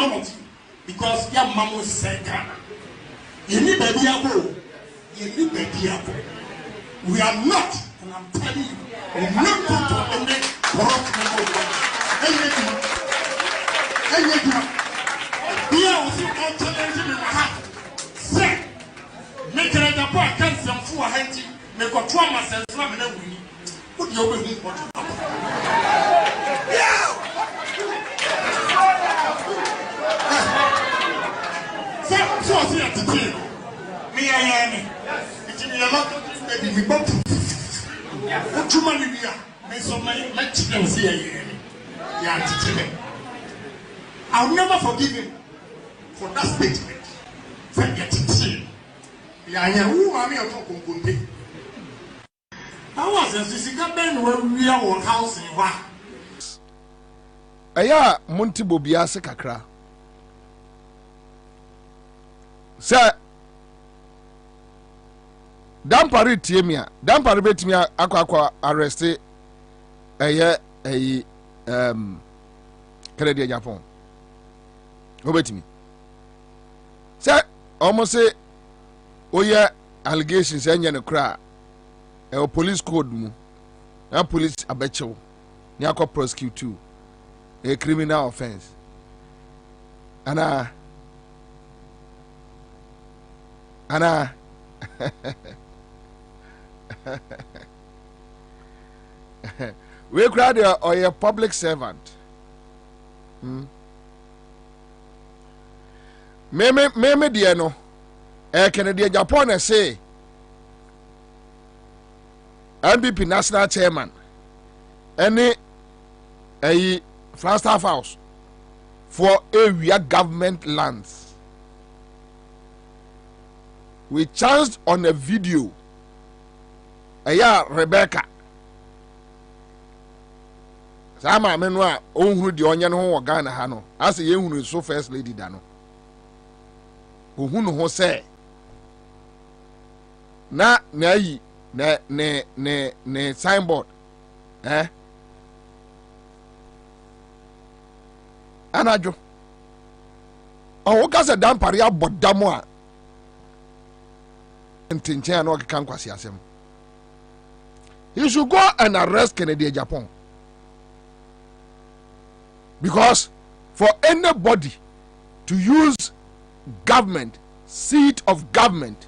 all of you because your mama was Sagáa. You need baby abo. You need baby abo. We are not, and I'm telling you, we're not going to any corrupt member of government. We are also all challenging in my heart. Say, make it a boy can't some fool hunting, make a trauma sense from an enemy. Put your way in what you want. So, here to tell me, I am. It's in your lot of baby, we both. What you money we are, may so many mentions here. I'll never forgive him for that statement. Forget it. Who are me talking? I was a Sisica Ben when we are on house in Wa. Aya Monty Bobiase kakra. Sir Dampari Tiemia, Dampari Betimia Aqua arrested a year Agyyapong. Obey me. Sir, almost say, oh yeah, allegations and a cry. A police code mu. A police abecho. Nyako prosecute too. A criminal offense. Anna. We cried or a public servant. Me dear no. Kennedy Agyyapong say NBP national chairman any a Flagstaff house for area government lands. We chanced on a video. Rebecca. Sama menwa ohuru di onye no ho Ghana ha no. Ase ye hunu so first lady da no. Ohunu ho se. Na yi ne signboard. Anajo. O ka se dampare abodamo a. Ntinchen no kan kwasi asem. You should go and arrest Kennedy Agyyapong. Because for anybody to use government, seat of government,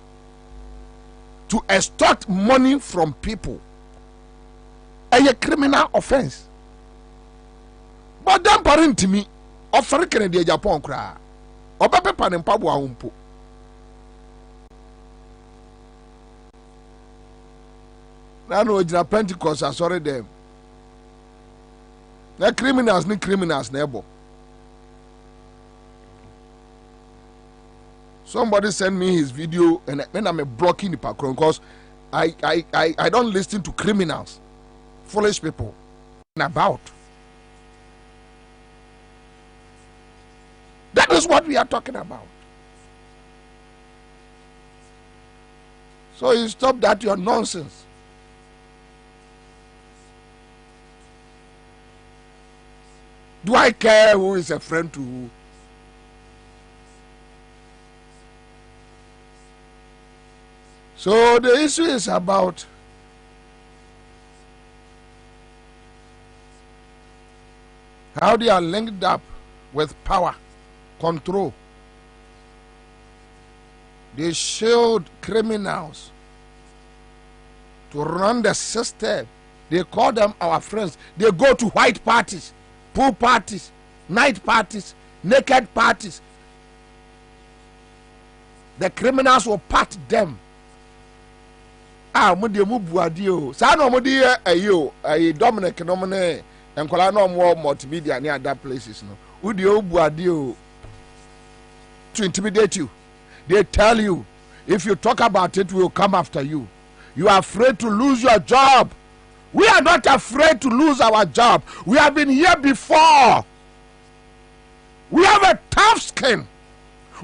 to extort money from people, a criminal offense. But then parent to me, offer Kennedy Agyyapong cry. Or Papa and Pabua umpo. I know it's a Pentecost, I sorry them. The criminals need criminals, neighbor. Somebody sent me his video and then I'm blocking the background because I don't listen to criminals, foolish people. About that is what we are talking about. So you stop that your nonsense. Do I care who is a friend to who? So the issue is about how they are linked up with power, control. They shield criminals to run the system. They call them our friends. They go to white parties, pool parties, night parties, naked parties. The criminals will pat them. Mudi mu buadio. Sa no mudi ayo Dominic no mne enkola no mo multimedia near other places no. Udi o buadio to intimidate you. They tell you if you talk about it, we will come after you. You are afraid to lose your job. We are not afraid to lose our job. We have been here before. We have a tough skin.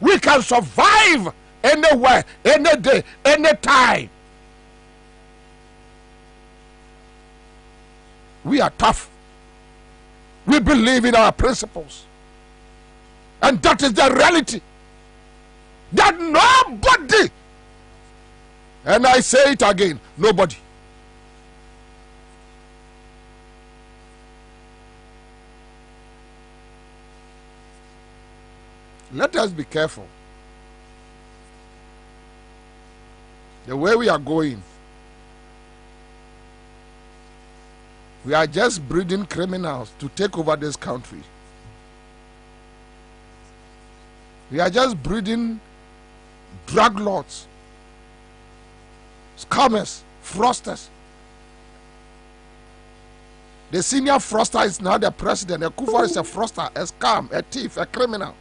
We can survive anywhere, any day, any time. We are tough. We believe in our principles. And that is the reality. That nobody, and I say it again, nobody. Let us be careful. The way we are going, we are just breeding criminals to take over this country. We are just breeding drug lords, scammers, fraudsters. The senior fraudster is now the president. A Kufuor is a fraudster, a scam, a thief, a criminal.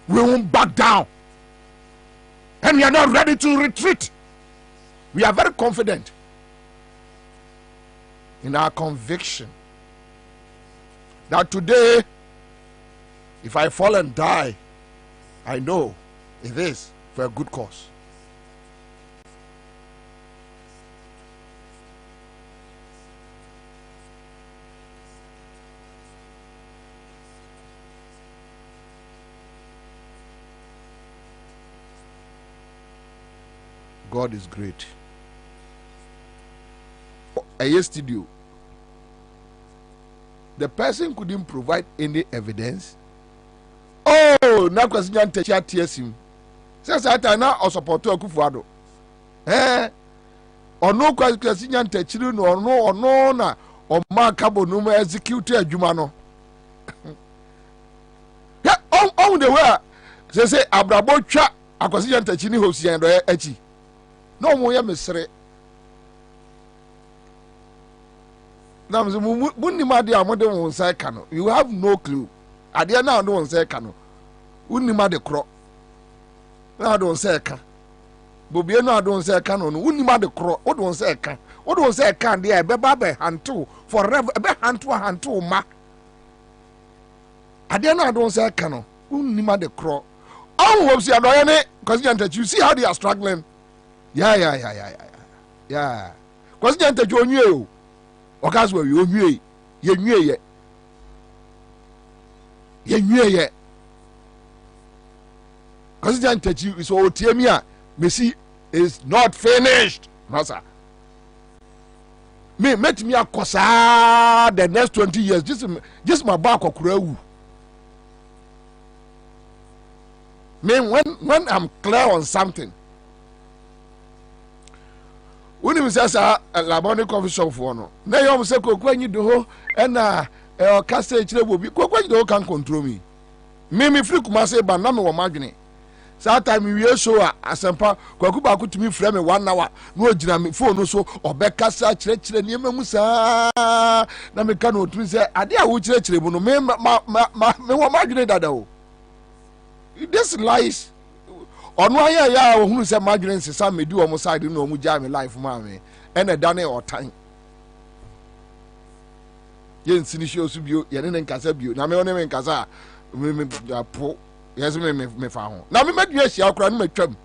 We won't back down. And we are not ready to retreat. We are very confident in our conviction that today, if I fall and die, I know it is for a good cause. God is great. A studio. The person couldn't provide any evidence. Oh, now question teacher tears him. Says that I now support to Kufuor. Or no question teacher or no na or markable no execute a jumano. Yeah, on the way. They say Abrabo cha a question teacher hosi and echi. No more ßrêaking. Now, you have no clue. At the end, I don't say cano. Unima de cro. Now, I don't say can. Bobiano, I don't say canon. Unima de cro. What don't say can. What don't say can. Dear Bebabe hand two forever. Hand two ma. At the end, I don't say cano. Unima de cro. Oh, what's your lawyer? Because you see how they are struggling. Yeah. Question to join you. Because where you knew ye. Question to you is all Tiamia. Messi is not finished. Massa. Me met me a cosa the next 20 years. Just my back of crow. Me when I'm clear on something. When you say a Laboni coffee shop for no, now you say when you do and castle will be when you can control me. Me free kumase but na me wa madwene. That time we show asempa kwakuba ko timi frame me 1 hour no gina me phone so obekasa kire niam mu saa na me ka no tumi say ade a wo kire bu no me wa madwene dada o. This lies. Ono ya ohunu se madwene nsesa medi o mo side no mu ja me life ma me ene dane o tan ye nsini show su bio ye ne nkasa bio na me one me nkasa me po yes me fa ho na me madua hia akura no matwam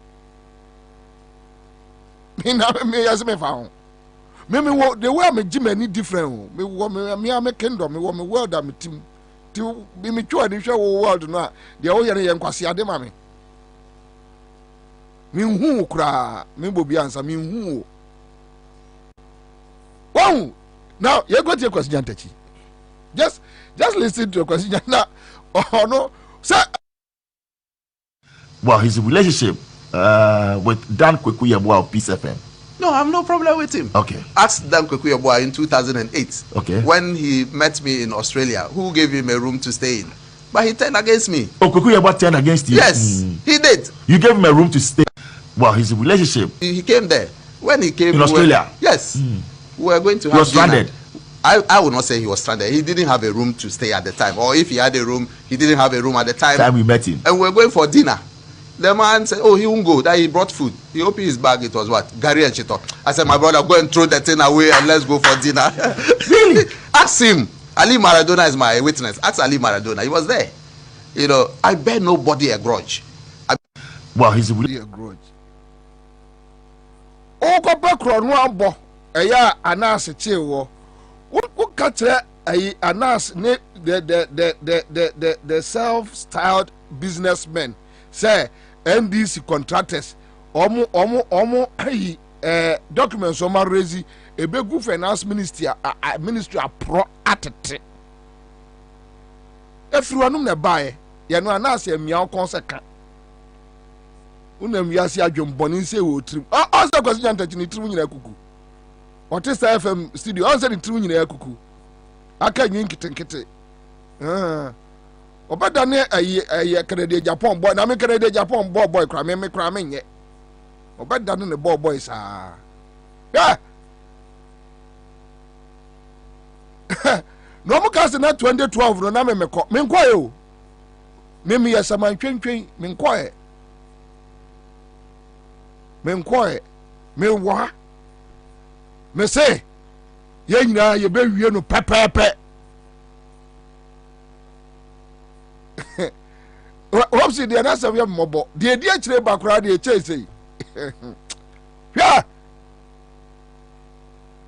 me na me yes me fa ho me wo the way me gimani different ho me wo me kingdom me wo me world am team ti me twa de hwe wo world no a de wo ye ne ye nkwase ade ma me minhu kura me bobi ansa minhu wow now you go to your question Tachi. Just listen to your question now. Oh no sir. Well, his relationship with Dan Kwekuyeboah of Peace FM. No, I have no problem with him. Okay. Ask Dan Kwekuyeboah in 2008. Okay. When he met me in Australia, who gave him a room to stay in? But he turned against me. Oh, Kwekuyeboah turned against you? Yes, he did. You gave him a room to stay. Well, his relationship. He came there. When he came in Australia? Yes. We were going to have he was stranded. I would not say he was stranded. He didn't have a room to stay at the time. Or if he had a room, he didn't have a room at the time we met him. And we were going for dinner. The man said, oh, he won't go. That he brought food. He opened his bag. It was what? Gary and Chito. I said, my brother, go and throw that thing away and let's go for dinner. Really? Ask him. Ali Maradona is my witness. Ask Ali Maradona. He was there. You know, I bear nobody a grudge. Well, he's really a grudge. Oh, go back on one bo. Eya anase chewo. Wo katre announce the self-styled businessmen say NDC contractors omo documents o ma raise ebegu finance ministry pro atete efruanum na bae ye no announce emia konseka unam wiase adwomboni se wo trim o se kwasi jantachi ni trim nyina kuku Otista FM studio on se ni trim nyina kuku aka nyin kitenkete obada ne ayi Canada Japan boy na me Canada Japan boy kra me kra me nye obada ne boy sa yeah no mo kase na 2012 no na me nkɔ yo me yesama twentwen me nkɔ me wa me say ye nyina ye be wie no pepepe Wopsi de na sam ye mobo de di akire bakura de chese hwa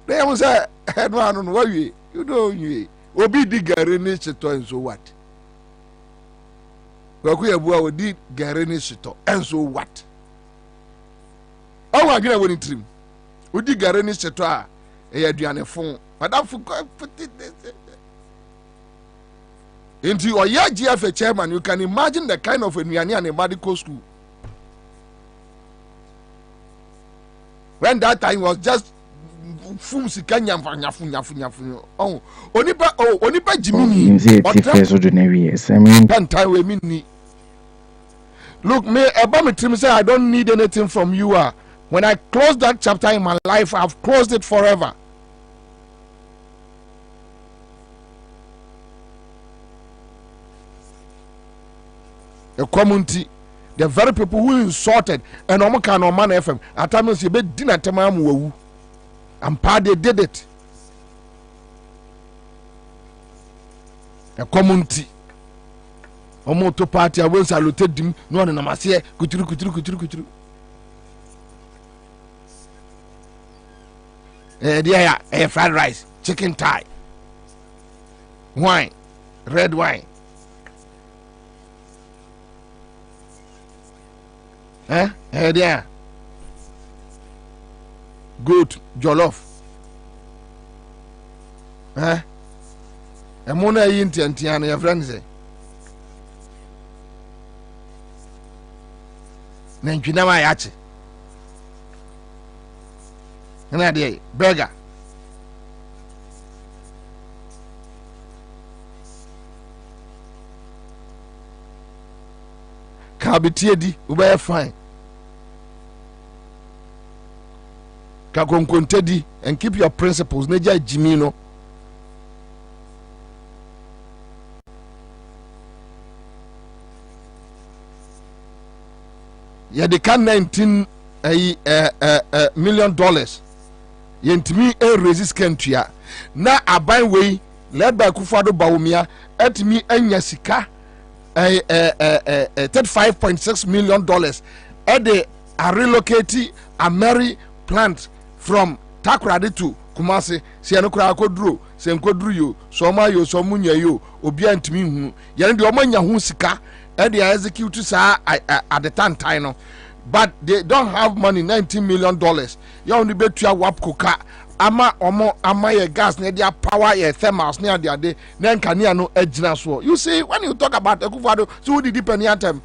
de am say no anu no wawie you know you obi di gare ni chito enso what kwaku ye bua odi gare ni chito enso what awu adwena woni trim odi gare ni chito a e aduane fon madamfo into your IGP chairman, you can imagine the kind of anuane and a medical school. When that time was just fumsi kanya nyafu. Oh, onipa Jimmy. Look, me Obama Trim say I don't need anything from you. When I close that chapter in my life, I've closed it forever. A community, the very people who insulted and Omaka no man FM at times you be dinner tamam wu and pa they did it. A community Omo to party I will salute him no na masie kuturu there fried rice, chicken thigh, wine, red wine. There. Goat jollof. Emona yinti antiana your friends say. Nanjina ma yachi. Na dey burger. Kabitiedi ube fine. Kakonkontedi and keep your principles. Neja Jimino. Yeah, they can $19 million. Yentimi resist country. Na aban way led by Kufado Bawumia at me enya sika $35.6 million at the relocate a Mary plant from Takoradi to Kumasi. Si anokura kodru, se nkodru yo, soma yo, somunya yo, obia ntimi hu. Yani di omanya hu sika and they execute sa at the time. But they don't have money, $19 million. You only bet you wap koka. Ama ye gas ne dia power ye thermals ne dia de nen kania no agina so. You see when you talk about Akufo-Addo, so who did depend on them?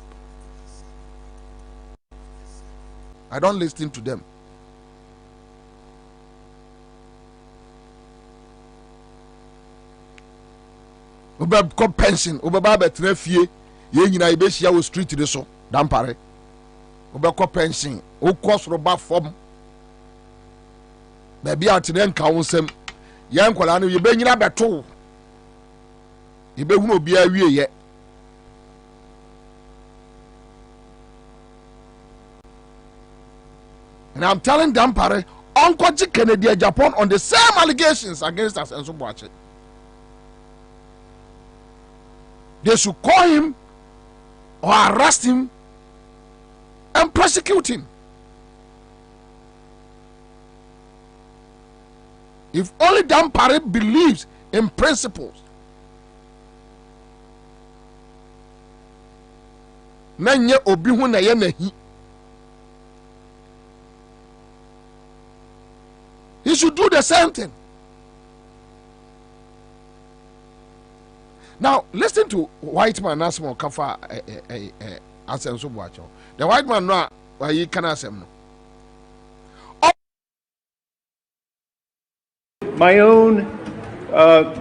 I don't listen to them. Oba ko pension, oba ba betre fie, ye nyina ye be hia wo street de so. Dampare. Oba ko pension, o cost roba form. Baby out in Kawusem, young Colano, you bring it up at all. You will be a year yet. And I'm telling Dampare, Uncle Kennedy Japan on the same allegations against us and so watch it. They should call him or arrest him and prosecute him. If only Dampare believes in principles. Nanye obi hu na ye nahi. He should do the same thing. Now listen to white man asmo kafa Asenso Boakye. The white man no he can asem no. My own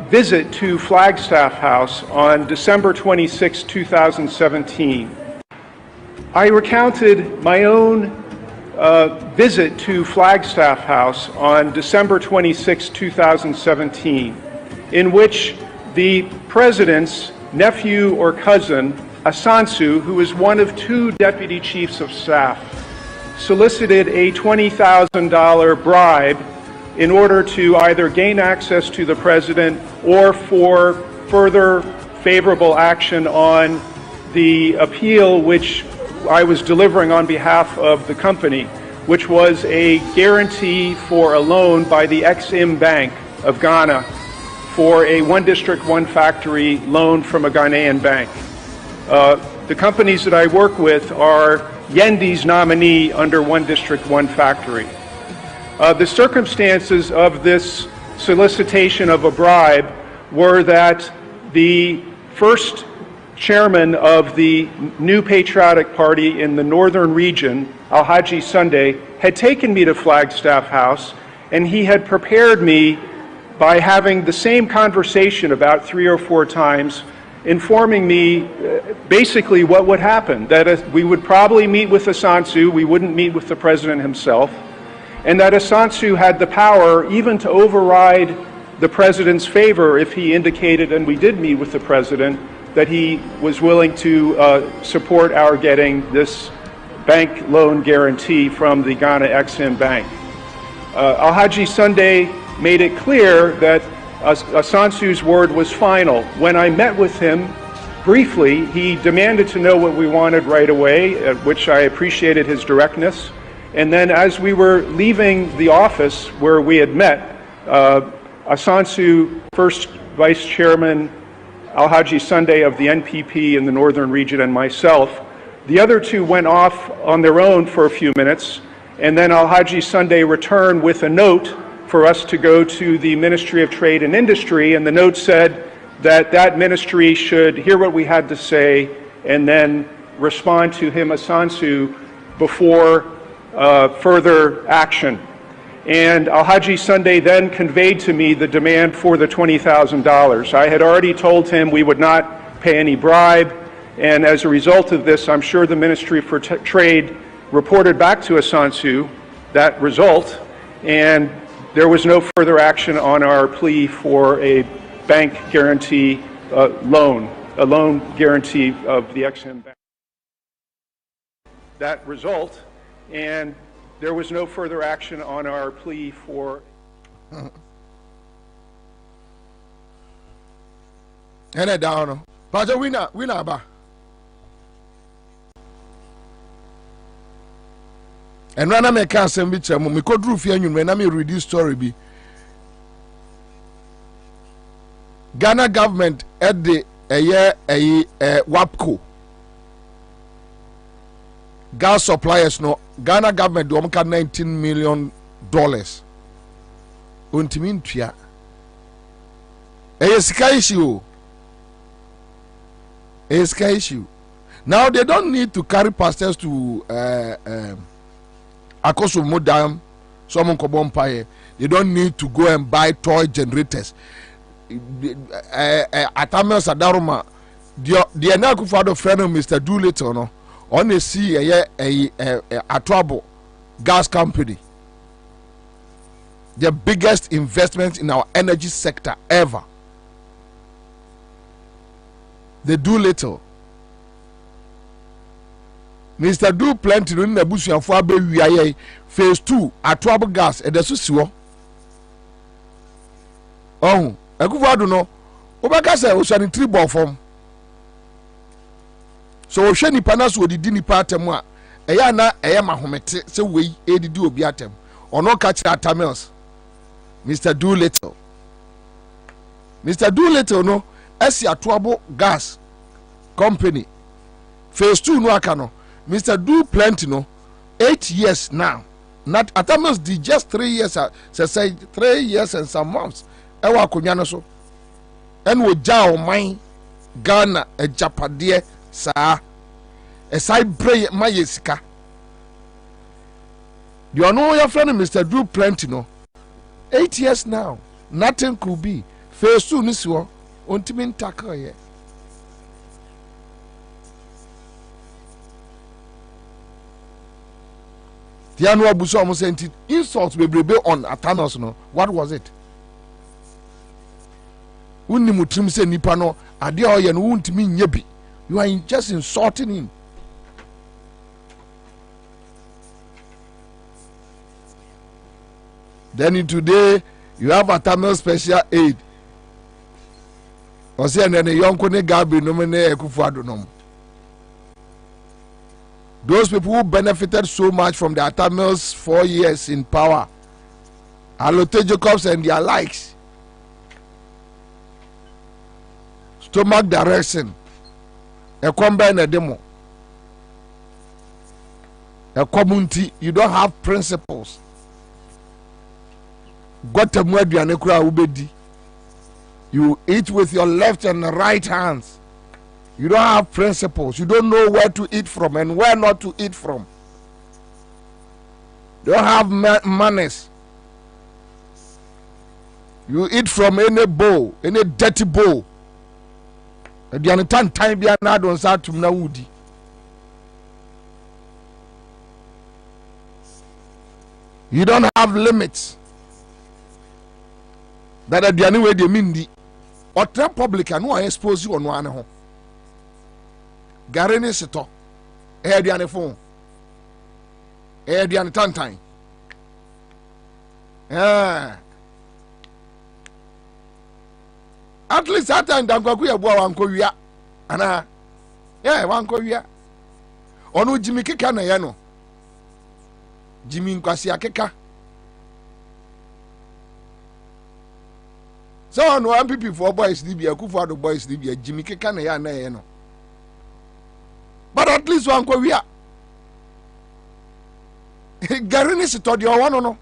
visit to Flagstaff House on December 26, 2017. I recounted my own visit to Flagstaff House on December 26, 2017, in which the president's nephew or cousin, Asenso, who is one of 2 deputy chiefs of staff, solicited a $20,000 bribe in order to either gain access to the president or for further favorable action on the appeal which I was delivering on behalf of the company, which was a guarantee for a loan by the Exim Bank of Ghana for a one district, one factory loan from a Ghanaian bank. The companies that I work with are Yendi's nominee under one district, one factory. The circumstances of this solicitation of a bribe were that the first chairman of the New Patriotic Party in the northern region, Alhaji Sunday, had taken me to Flagstaff House, and he had prepared me by having the same conversation about 3 or 4 times, informing me basically what would happen, that we would probably meet with Asenso, we wouldn't meet with the president himself, and that Asenso had the power even to override the president's favor if he indicated, and we did meet with the president, that he was willing to support our getting this bank loan guarantee from the Ghana Exim Bank. Alhaji Sunday made it clear that Asenso's word was final. When I met with him briefly, he demanded to know what we wanted right away, which I appreciated his directness. And then as we were leaving the office where we had met, Asenso, first Vice Chairman Alhaji Sunday of the NPP in the northern region, and myself, the other 2 went off on their own for a few minutes, and then Alhaji Sunday returned with a note for us to go to the Ministry of Trade and Industry, and the note said that that ministry should hear what we had to say and then respond to him, Asenso, before further action. And Alhaji Sunday then conveyed to me the demand for the $20,000. I had already told him we would not pay any bribe, and as a result of this, I'm sure the Ministry for Trade reported back to Asenso that result, and there was no further action on our plea for a bank guarantee loan, a loan guarantee of the Exim Bank. That result, and there was no further action on our plea for. And down, but we not ba. And when I make a semi chamo, me could roof you when I read this story be. Ghana government at the a year WAPCO. Gas suppliers no Ghana government do omka $19 million. Untimin tuya. Sky issue. A sky issue. Now they don't need to carry pastors to Akoso Modam, someone Kobompaye. They don't need to go and buy toy generators. Atamel Sadaruma, the Anakufado friend of Mr. Doolittle, no, on a see a trouble gas company. The biggest investment in our energy sector ever. They do little. Mr. Do plenty in the bush and for phase 2 at trouble gas at the Susiwo. Oh, I go no. Obakasa was an 3 ball form. So Shani Panas would dini patemwa. Ayana ayama homete so we aid do obiatem. Or no catch at Tamils. Mr. Do little. Mr. Doolittle no esi atuabo gas company phase 2 no aka no Mr. Do Plenty no 8 years now. Not Atamos did just 3 years, say 3 years and some months. Ewa kunyano so. And wo jao mine Ghana a Japadie sa a side pray my yesika. You know your friend Mr. Do Plenty no 8 years now. Nothing could be. Phase 2 niswo untimin taka ye. Tiano abuso almost sent it insults bebrebe on Atanos no. What was it? Unni mutrim se nipa no ade a oye no untimi nyebi. You are just insulting him. Then today you have Atanos special aid. Ose and then yonko ne Gabi no me ne Ekufuado no. Those people who benefited so much from the Atamils 4 years in power, Alote Jacobs and their likes, stomach direction, a combine a demo, a community. You don't have principles. You eat with your left and right hands. You don't have principles. You don't know where to eat from and where not to eat from. You don't have manners. You eat from any bowl, any dirty bowl. You don't have limits. That at the only way they mean the or public and who expose you on one home. Garene seto ediane phone ediane tantan at least that time dankwaku ya bua wanko wia ana wanko wia onu Jimmy keka na ye no Jimmy nkwasi akeka so no MPP for boys libya Akufo-Addo boys libya Jimmy keka na ya na ye no. But at least one go we are. Garini is to the one no.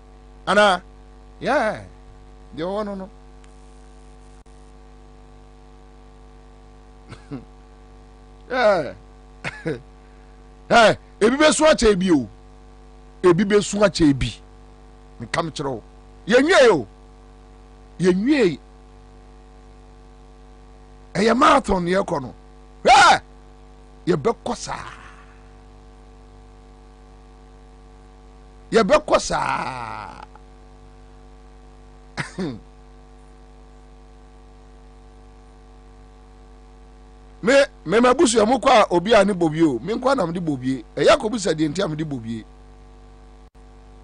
And yeah, the one no. Yeah. Hey, ebibe swatch ebi o. Ebibe swatch ebi. Me come chiro. Yenwie o. Yenwie. Eye marathon ye kono. Hey! Yebekosa me mabusu ya mukwa obi ani bobie me nkwa na mde bobie eya ko busa de ntia mde bobie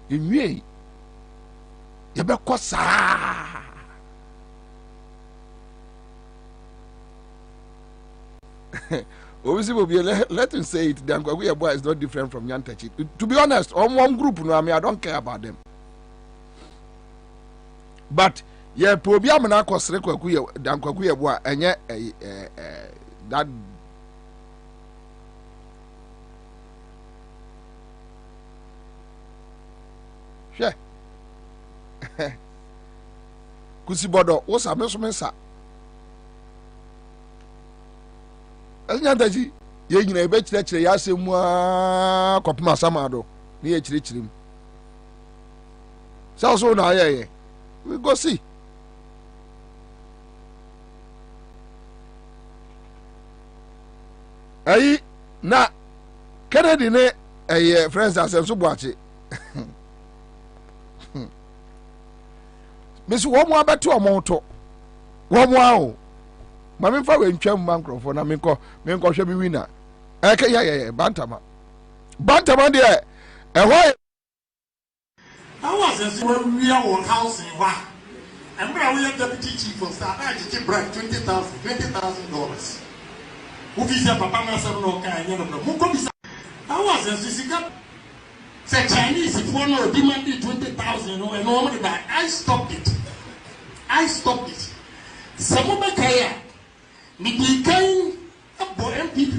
enwie yebekosa let him say it. The Agyyapong boy is not different from Nyantachi. To be honest, on one group, no, I don't care about them. But yeah, probably na kosre kwaku ye the Agyyapong boy enye that she kusibodo wo sa meso Nyantachi ye nyina ebe chire ya asemu a kopima samado ne ye chire mu so na ye we go see ayi na Kennedy ne friends Asenso Boakye mesi wo mo abeto omonto wo mo awo mami fa we ntwam microphone na menko hwe bi winner ya bantama de eho I was as when we are on house in Wa. And we are deputy chief of staff. I just bribe $20,000. Who is a papa master no kind of Mukomisa? I was as this say Chinese if one or demanded 20,000 and normally that I stopped it. Some of the Kaya, Midi Kain, a boy and people.